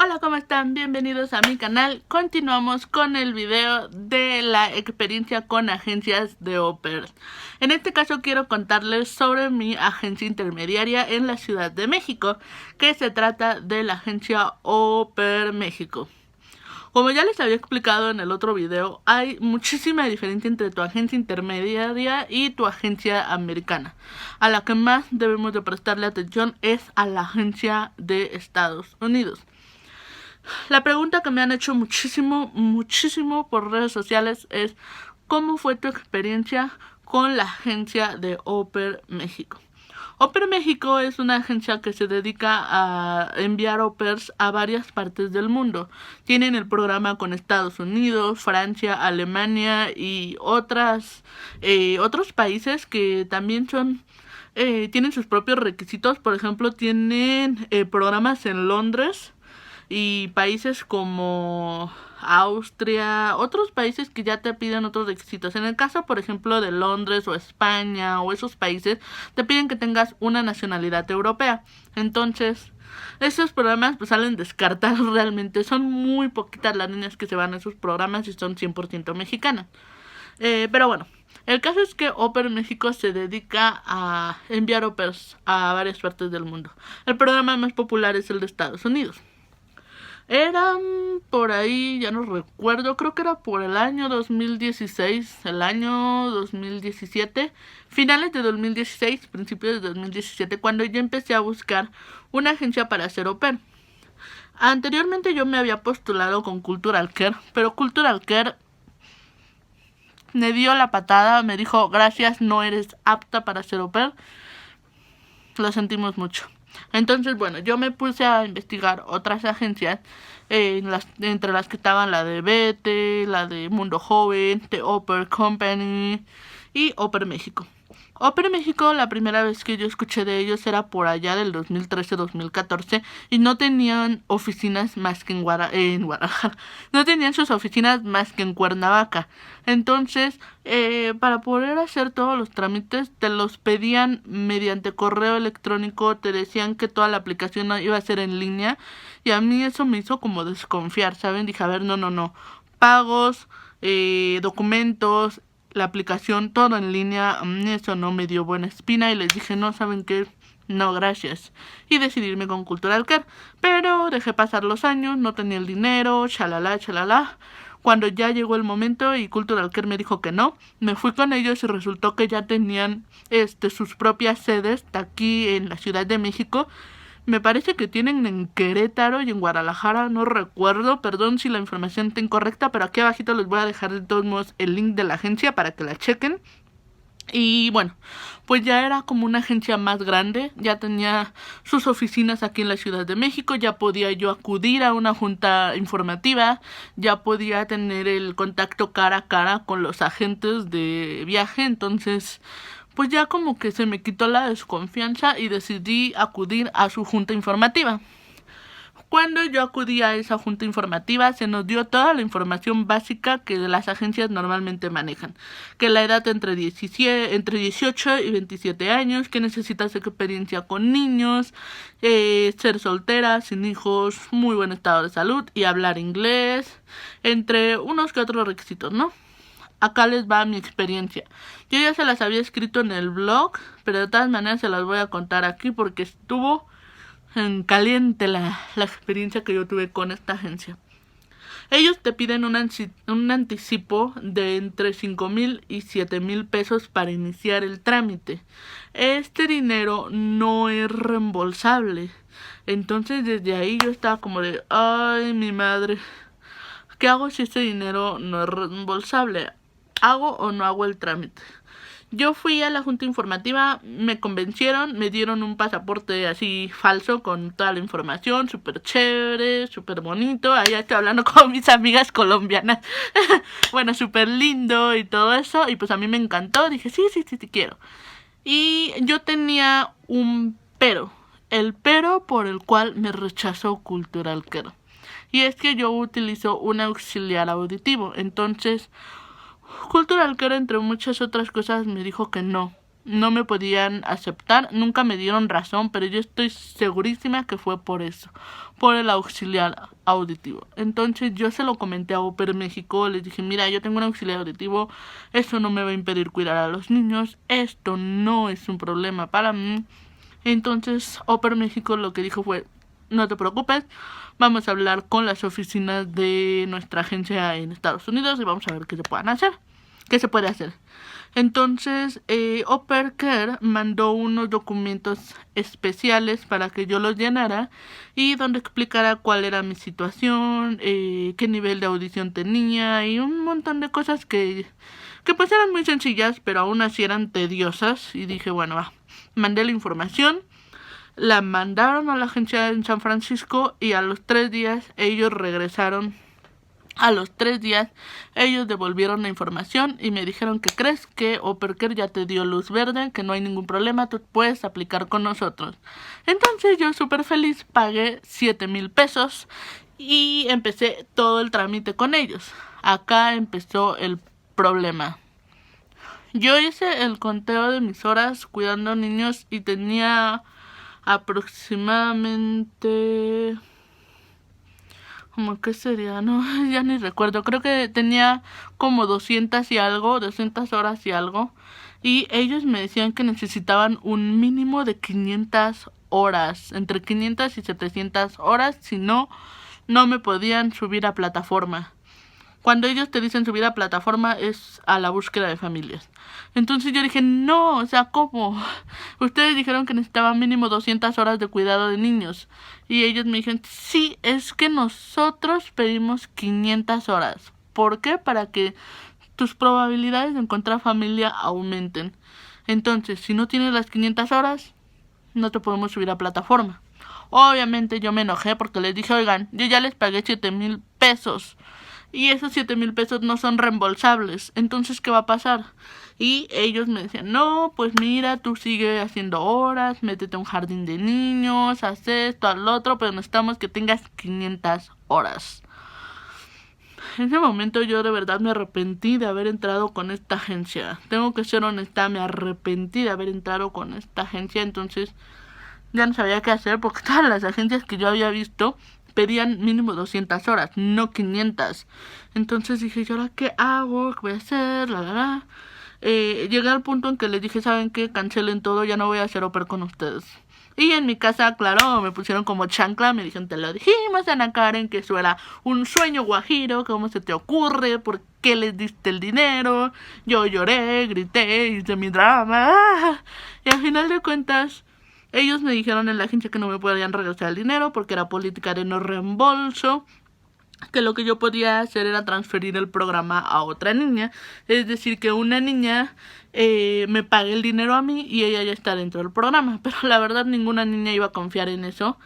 Hola, ¿cómo están? Bienvenidos a mi canal. Continuamos con el video de la experiencia con agencias de au pair. En este caso quiero contarles sobre mi agencia intermediaria en la Ciudad de México, que se trata de la agencia Au Pair México. Como ya les había explicado en el otro video, hay muchísima diferencia entre tu agencia intermediaria y tu agencia americana. A la que más debemos de prestarle atención es a la agencia de Estados Unidos. La pregunta que me han hecho muchísimo por redes sociales es: ¿cómo fue tu experiencia con la agencia de Au Pair México? Au Pair México es una agencia que se dedica a enviar au pairs a varias partes del mundo. Tienen el programa con Estados Unidos, Francia, Alemania y otros países que también tienen sus propios requisitos. Por ejemplo, tienen programas en Londres y países como Austria, otros países que ya te piden otros requisitos. En el caso, por ejemplo, de Londres o España o esos países, te piden que tengas una nacionalidad europea. Entonces, esos programas pues salen descartados realmente. Son muy poquitas las niñas que se van a esos programas y son 100% mexicanas. Pero bueno, el caso es que Au Pair México se dedica a enviar au pairs a varias partes del mundo. El programa más popular es el de Estados Unidos. Eran por ahí, ya no recuerdo, creo que era por el año 2016, el año 2017, finales de 2016, principios de 2017, cuando yo empecé a buscar una agencia para hacer au pair. Anteriormente yo me había postulado con Cultural Care, pero Cultural Care me dio la patada, me dijo: gracias, no eres apta para ser au pair, lo sentimos mucho. Entonces, bueno, yo me puse a investigar otras agencias, entre las que estaban la de Vete, la de Mundo Joven, The Au Pair Company y Au Pair México. Au Pair México, la primera vez que yo escuché de ellos era por allá del 2013-2014 y no tenían oficinas más que en Guadalajara. No tenían sus oficinas más que en Cuernavaca. Entonces, para poder hacer todos los trámites, te los pedían mediante correo electrónico, te decían que toda la aplicación iba a ser en línea y a mí eso me hizo como desconfiar, ¿saben? Dije, a ver, no. Pagos, documentos, la aplicación, todo en línea, eso no me dio buena espina y les dije: no, ¿saben qué? No, gracias. Y decidirme con Cultural Care. Pero dejé pasar los años, no tenía el dinero, chalala. Cuando ya llegó el momento y Cultural Care me dijo que no, me fui con ellos y resultó que ya tenían sus propias sedes aquí en la Ciudad de México. Me parece que tienen en Querétaro y en Guadalajara, no recuerdo, perdón si la información está incorrecta, pero aquí abajito les voy a dejar de todos modos el link de la agencia para que la chequen. Y bueno, pues ya era como una agencia más grande, ya tenía sus oficinas aquí en la Ciudad de México, ya podía yo acudir a una junta informativa, ya podía tener el contacto cara a cara con los agentes de viaje. Entonces, pues ya como que se me quitó la desconfianza y decidí acudir a su junta informativa. Cuando yo acudí a esa junta informativa, se nos dio toda la información básica que las agencias normalmente manejan. Que la edad entre 18 y 27 años, que necesitas experiencia con niños, ser soltera, sin hijos, muy buen estado de salud y hablar inglés, entre unos que otros requisitos, ¿no? Acá les va mi experiencia. Yo ya se las había escrito en el blog, pero de todas maneras se las voy a contar aquí porque estuvo en caliente la experiencia que yo tuve con esta agencia. Ellos te piden un anticipo de entre 5,000 y 7,000 pesos para iniciar el trámite. Este dinero no es reembolsable. Entonces desde ahí yo estaba como de: ay, mi madre, ¿qué hago si este dinero no es reembolsable? ¿Hago o no hago el trámite? Yo fui a la junta informativa, me convencieron, me dieron un pasaporte así falso con toda la información, súper chévere, súper bonito. Allá estoy hablando con mis amigas colombianas. Bueno, súper lindo y todo eso. Y pues a mí me encantó, dije sí, quiero. Y yo tenía un pero, el pero por el cual me rechazó Cultural Care. Y es que yo utilizo un auxiliar auditivo, entonces Cultural Care, entre muchas otras cosas, me dijo que no, no me podían aceptar, nunca me dieron razón, pero yo estoy segurísima que fue por eso, por el auxiliar auditivo. Entonces yo se lo comenté a Oper México, les dije, mira, yo tengo un auxiliar auditivo, eso no me va a impedir cuidar a los niños, esto no es un problema para mí. Entonces Oper México lo que dijo fue, no te preocupes, vamos a hablar con las oficinas de nuestra agencia en Estados Unidos y vamos a ver qué se puede hacer. Entonces, Oper Care mandó unos documentos especiales para que yo los llenara y donde explicara cuál era mi situación, qué nivel de audición tenía y un montón de cosas que pues eran muy sencillas, pero aún así eran tediosas. Y dije, bueno, va, mandé la información, la mandaron a la agencia en San Francisco y a los 3 días ellos regresaron. A los 3 días ellos devolvieron la información y me dijeron que crees que Opercare ya te dio luz verde, que no hay ningún problema, tú puedes aplicar con nosotros. Entonces yo súper feliz pagué 7,000 pesos y empecé todo el trámite con ellos. Acá empezó el problema. Yo hice el conteo de mis horas cuidando niños y tenía aproximadamente... ¿Cómo que sería? No, ya ni recuerdo. Creo que tenía como 200 horas y algo. Y ellos me decían que necesitaban un mínimo de 500 horas. Entre 500 y 700 horas. Si no, no me podían subir a plataforma. Cuando ellos te dicen subir a plataforma es a la búsqueda de familias. Entonces yo dije, no, o sea, ¿cómo? Ustedes dijeron que necesitaban mínimo 200 horas de cuidado de niños. Y ellos me dijeron, sí, es que nosotros pedimos 500 horas. ¿Por qué? Para que tus probabilidades de encontrar familia aumenten. Entonces, si no tienes las 500 horas, no te podemos subir a plataforma. Obviamente yo me enojé porque les dije, oigan, yo ya les pagué 7,000 pesos. Y esos 7,000 pesos no son reembolsables. Entonces, ¿qué va a pasar? Y ellos me decían, no, pues mira, tú sigue haciendo horas, métete a un jardín de niños, haz esto, haz lo otro, pero necesitamos que tengas 500 horas. En ese momento yo de verdad me arrepentí de haber entrado con esta agencia. Tengo que ser honesta, me arrepentí de haber entrado con esta agencia. Entonces, ya no sabía qué hacer porque todas las agencias que yo había visto pedían mínimo 200 horas, no 500. Entonces dije, ¿y ahora qué hago? ¿Qué voy a hacer? Llegué al punto en que les dije, ¿saben qué? Cancelen todo, ya no voy a hacer Oper con ustedes. Y en mi casa, claro, me pusieron como chancla, me dijeron, te lo dijimos, Ana Karen, que eso era un sueño guajiro, ¿cómo se te ocurre? ¿Por qué les diste el dinero? Yo lloré, grité, hice mi drama. Y al final de cuentas, ellos me dijeron en la agencia que no me podían regresar el dinero porque era política de no reembolso, que lo que yo podía hacer era transferir el programa a otra niña. Es decir, que una niña me pague el dinero a mí y ella ya está dentro del programa. Pero la verdad ninguna niña iba a confiar en eso.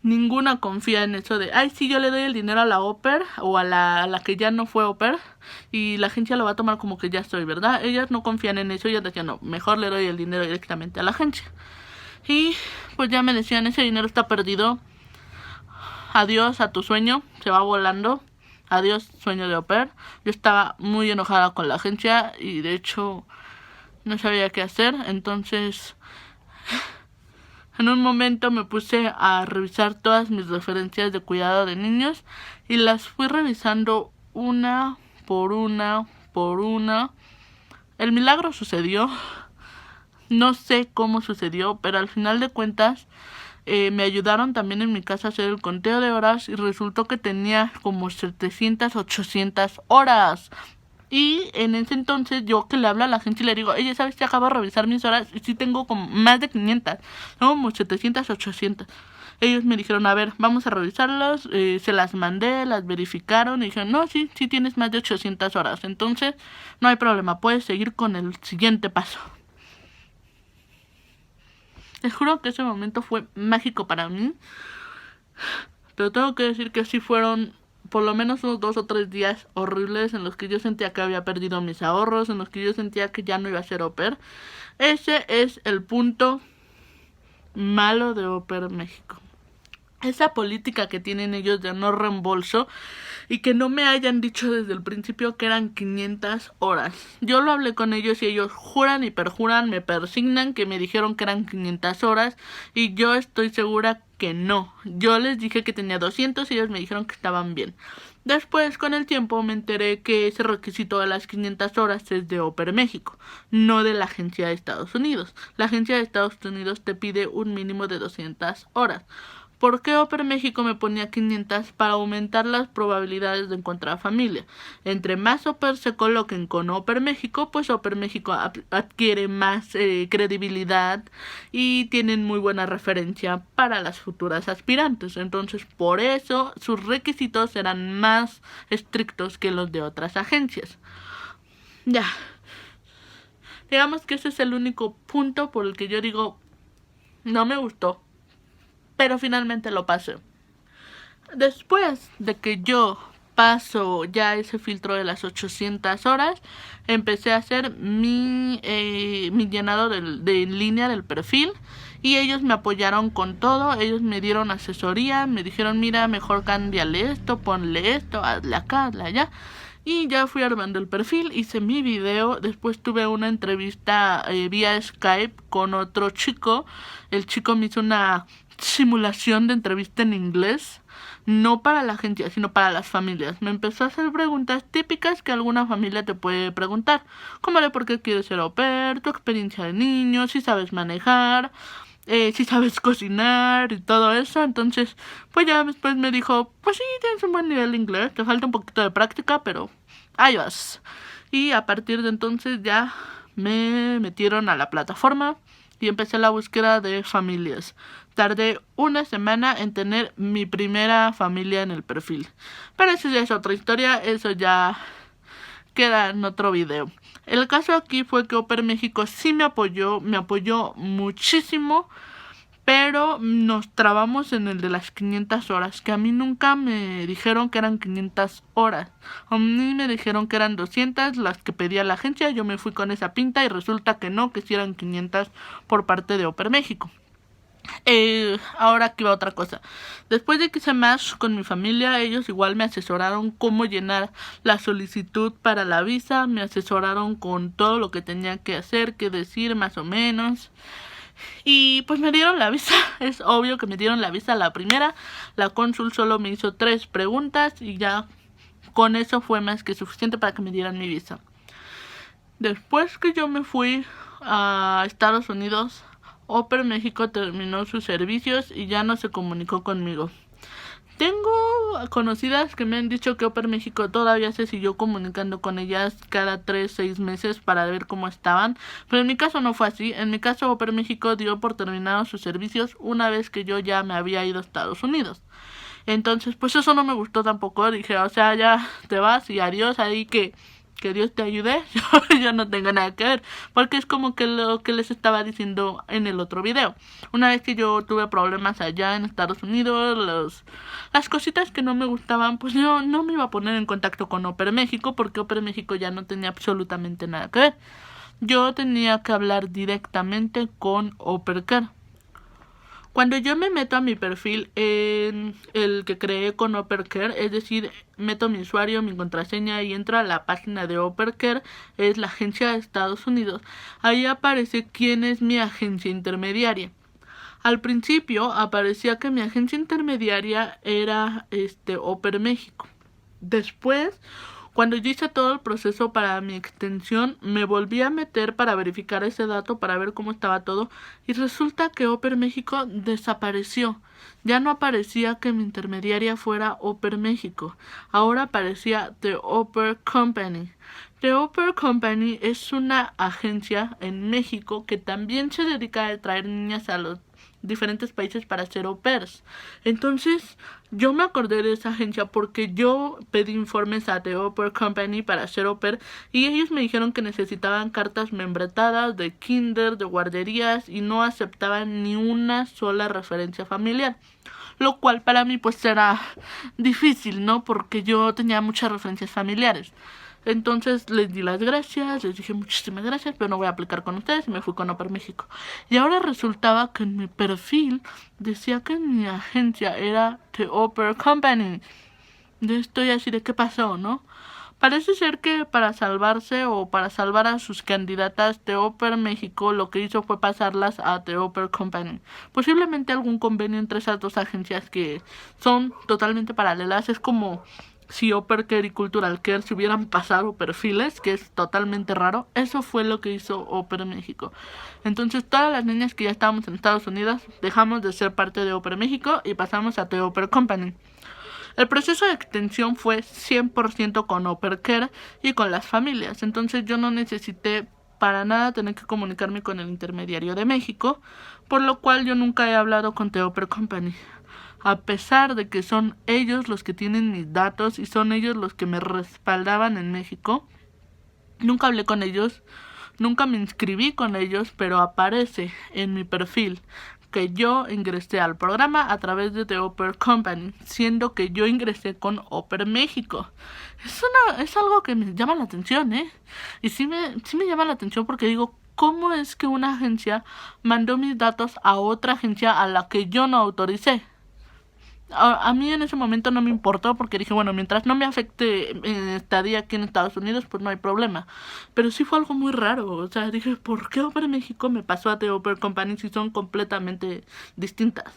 Ninguna confía en eso de, ay, sí, yo le doy el dinero a la Oper o a la que ya no fue Oper y la agencia lo va a tomar como que ya estoy, ¿verdad? Ellas no confían en eso, ellas decían, no, mejor le doy el dinero directamente a la agencia. Y pues ya me decían, ese dinero está perdido. Adiós a tu sueño, se va volando. Adiós, sueño de Oper. Yo estaba muy enojada con la agencia y de hecho no sabía qué hacer. Entonces, en un momento me puse a revisar todas mis referencias de cuidado de niños y las fui revisando una por una. El milagro sucedió. No sé cómo sucedió, pero al final de cuentas me ayudaron también en mi casa a hacer el conteo de horas y resultó que tenía como 700, 800 horas. Y en ese entonces yo que le hablo a la gente y le digo, oye, ¿sabes que acabo de revisar mis horas? Y sí tengo como más de 500, ¿no? Como 700, 800. Ellos me dijeron, a ver, vamos a revisarlas, se las mandé, las verificaron y dijeron, no, sí tienes más de 800 horas. Entonces, no hay problema, puedes seguir con el siguiente paso. Les juro que ese momento fue mágico para mí. Pero tengo que decir que sí fueron por lo menos unos 2 o 3 días horribles en los que yo sentía que había perdido mis ahorros, en los que yo sentía que ya no iba a ser Oper. Ese es el punto malo de Oper México. esa política que tienen ellos de no reembolso y que no me hayan dicho desde el principio que eran 500 horas. Yo lo hablé con ellos y ellos juran y perjuran, me persignan que me dijeron que eran 500 horas y yo estoy segura que no. Yo les dije que tenía 200 y ellos me dijeron que estaban bien. Después, con el tiempo, me enteré que ese requisito de las 500 horas es de Oper México, no de la agencia de Estados Unidos. La agencia de Estados Unidos te pide un mínimo de 200 horas. ¿Por qué Oper México me ponía 500? Para aumentar las probabilidades de encontrar familia. Entre más Oper se coloquen con Oper México, pues Oper México adquiere más credibilidad y tienen muy buena referencia para las futuras aspirantes. Entonces, por eso sus requisitos serán más estrictos que los de otras agencias. Ya. Digamos que ese es el único punto por el que yo digo, no me gustó. Pero finalmente lo pasé. Después de que yo paso ya ese filtro de las 800 horas, empecé a hacer mi llenado de línea del perfil y ellos me apoyaron con todo. Ellos me dieron asesoría, me dijeron, mira, mejor cámbiale esto, ponle esto, hazle acá, hazle allá. Y ya fui armando el perfil, hice mi video, después tuve una entrevista vía Skype con otro chico. El chico me hizo una simulación de entrevista en inglés, no para la agencia, sino para las familias. Me empezó a hacer preguntas típicas que alguna familia te puede preguntar, como de por qué quieres ser au pair, tu experiencia de niño, si sabes manejar, si sabes cocinar y todo eso. Entonces, pues ya después me dijo, pues sí, tienes un buen nivel de inglés, te falta un poquito de práctica, pero ahí vas. Y a partir de entonces ya me metieron a la plataforma y empecé la búsqueda de familias. Tardé una semana en tener mi primera familia en el perfil. Pero eso ya es otra historia, eso ya queda en otro video. El caso aquí fue que Oper México sí me apoyó muchísimo, pero nos trabamos en el de las 500 horas, que a mí nunca me dijeron que eran 500 horas. A mí me dijeron que eran 200 las que pedía la agencia, yo me fui con esa pinta y resulta que no, que sí eran 500 por parte de Oper México. Ahora aquí va otra cosa. Después de que hice match con mi familia, ellos igual me asesoraron cómo llenar la solicitud para la visa, me asesoraron con todo lo que tenía que hacer, qué decir más o menos. Y pues me dieron la visa, es obvio que me dieron la visa la primera. La cónsul solo me hizo 3 preguntas y ya con eso fue más que suficiente para que me dieran mi visa. Después que yo me fui a Estados Unidos, Oper México terminó sus servicios y ya no se comunicó conmigo. Tengo conocidas que me han dicho que Oper México todavía se siguió comunicando con ellas cada 3-6 meses para ver cómo estaban, pero en mi caso no fue así. En mi caso Oper México dio por terminados sus servicios una vez que yo ya me había ido a Estados Unidos. Entonces pues eso no me gustó tampoco, dije, o sea, ya te vas y adiós, ahí que Dios te ayude, yo no tengo nada que ver, porque es como que lo que les estaba diciendo en el otro video. Una vez que yo tuve problemas allá en Estados Unidos, las cositas que no me gustaban, pues yo no me iba a poner en contacto con Oper México, porque Oper México ya no tenía absolutamente nada que ver. Yo tenía que hablar directamente con Opercare. Cuando yo me meto a mi perfil en el que creé con Opercare, es decir, meto mi usuario, mi contraseña y entro a la página de Opercare, es la agencia de Estados Unidos, ahí aparece quién es mi agencia intermediaria. Al principio aparecía que mi agencia intermediaria era Oper México. Después, cuando yo hice todo el proceso para mi extensión, me volví a meter para verificar ese dato, para ver cómo estaba todo, y resulta que Oper México desapareció. Ya no aparecía que mi intermediaria fuera Oper México, ahora aparecía The Oper Company. The Oper Company es una agencia en México que también se dedica a traer niñas a los diferentes países para ser au pairs. Entonces yo me acordé de esa agencia porque yo pedí informes a The Oper Company para ser au pair y ellos me dijeron que necesitaban cartas membretadas de kinder, de guarderías y no aceptaban ni una sola referencia familiar, lo cual para mí pues era difícil, ¿no? Porque yo tenía muchas referencias familiares. Entonces les di las gracias, les dije muchísimas gracias, pero no voy a aplicar con ustedes y me fui con Au Pair México. Y ahora resultaba que en mi perfil decía que mi agencia era The Au Pair Company. Yo estoy así de qué pasó, ¿no? Parece ser que para salvarse o para salvar a sus candidatas, The Au Pair México lo que hizo fue pasarlas a The Au Pair Company. Posiblemente algún convenio entre esas dos agencias que son totalmente paralelas. Es como si Au Pair Care y Cultural Care se hubieran pasado perfiles, que es totalmente raro. Eso fue lo que hizo Au Pair México. Entonces todas las niñas que ya estábamos en Estados Unidos dejamos de ser parte de Au Pair México y pasamos a The Au Pair Company. El proceso de extensión fue 100% con Au Pair Care y con las familias. Entonces yo no necesité para nada tener que comunicarme con el intermediario de México, por lo cual yo nunca he hablado con The Au Pair Company. A pesar de que son ellos los que tienen mis datos y son ellos los que me respaldaban en México, nunca hablé con ellos, nunca me inscribí con ellos, pero aparece en mi perfil que yo ingresé al programa a través de The Au Pair Company, siendo que yo ingresé con Au Pair México. Es algo que me llama la atención, Y sí me llama la atención porque digo, ¿cómo es que una agencia mandó mis datos a otra agencia a la que yo no autoricé? A mí en ese momento no me importó porque dije, bueno, mientras no me afecte mi estadía aquí en Estados Unidos, pues no hay problema. Pero sí fue algo muy raro. O sea, dije, ¿por qué Au Pair México me pasó a The Au Pair Company si son completamente distintas?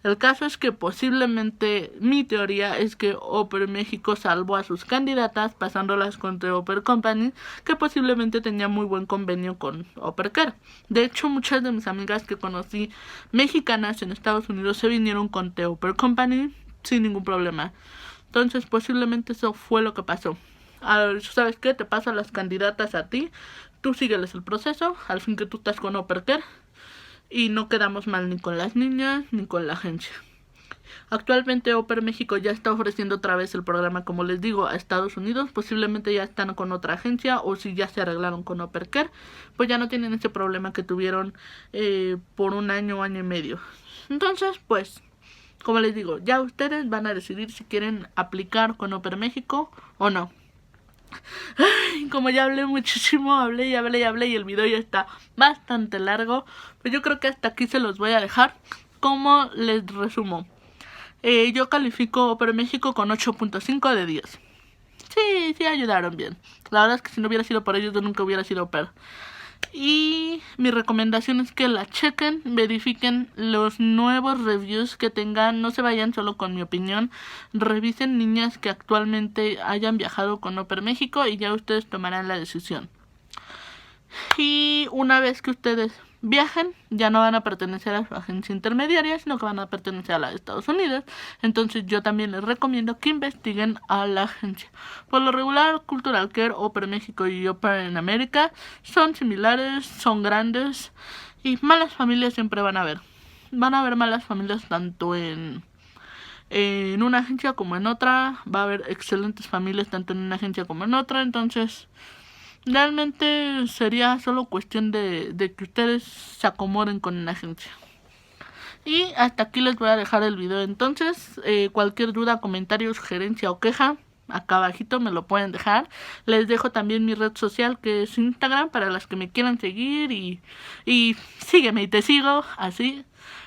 El caso es que posiblemente, mi teoría es que Au Pair México salvó a sus candidatas pasándolas con The Au Pair Company, que posiblemente tenía muy buen convenio con Au Pair Care. De hecho, muchas de mis amigas que conocí mexicanas en Estados Unidos se vinieron con The Au Pair Company sin ningún problema. Entonces posiblemente eso fue lo que pasó. ¿Sabes qué? Te pasan las candidatas a ti, tú sígueles el proceso, al fin que tú estás con Au Pair Care y no quedamos mal ni con las niñas ni con la agencia. Actualmente Au Pair México ya está ofreciendo otra vez el programa, como les digo, a Estados Unidos. Posiblemente ya están con otra agencia o si ya se arreglaron con Au Pair Care, pues ya no tienen ese problema que tuvieron por un año y medio. Entonces, pues, como les digo, ya ustedes van a decidir si quieren aplicar con Au Pair México o no. Ay, como ya hablé muchísimo, hablé y el video ya está bastante largo, pues yo creo que hasta aquí se los voy a dejar. Como les resumo, yo califico Au Pair México con 8.5 de 10. Sí, ayudaron bien. La verdad es que si no hubiera sido por ellos yo nunca hubiera sido au pair. Y mi recomendación es que la chequen, verifiquen los nuevos reviews que tengan, no se vayan solo con mi opinión, revisen niñas que actualmente hayan viajado con Au Pair México y ya ustedes tomarán la decisión. Y una vez que ustedes viajen, ya no van a pertenecer a su agencia intermediaria, sino que van a pertenecer a la de Estados Unidos. Entonces yo también les recomiendo que investiguen a la agencia. Por lo regular, Cultural Care, Au Pair México y Au Pair en América son similares, son grandes y malas familias siempre van a haber. Van a haber malas familias tanto en una agencia como en otra. Va a haber excelentes familias tanto en una agencia como en otra. Entonces realmente sería solo cuestión de que ustedes se acomoden con una agencia. Y hasta aquí les voy a dejar el video. Entonces, cualquier duda, comentario, sugerencia o queja, acá abajito me lo pueden dejar. Les dejo también mi red social que es Instagram para las que me quieran seguir y sígueme y te sigo, así.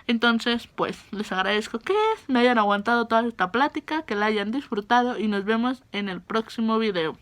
Entonces, pues les agradezco que me hayan aguantado toda esta plática, que la hayan disfrutado y nos vemos en el próximo video.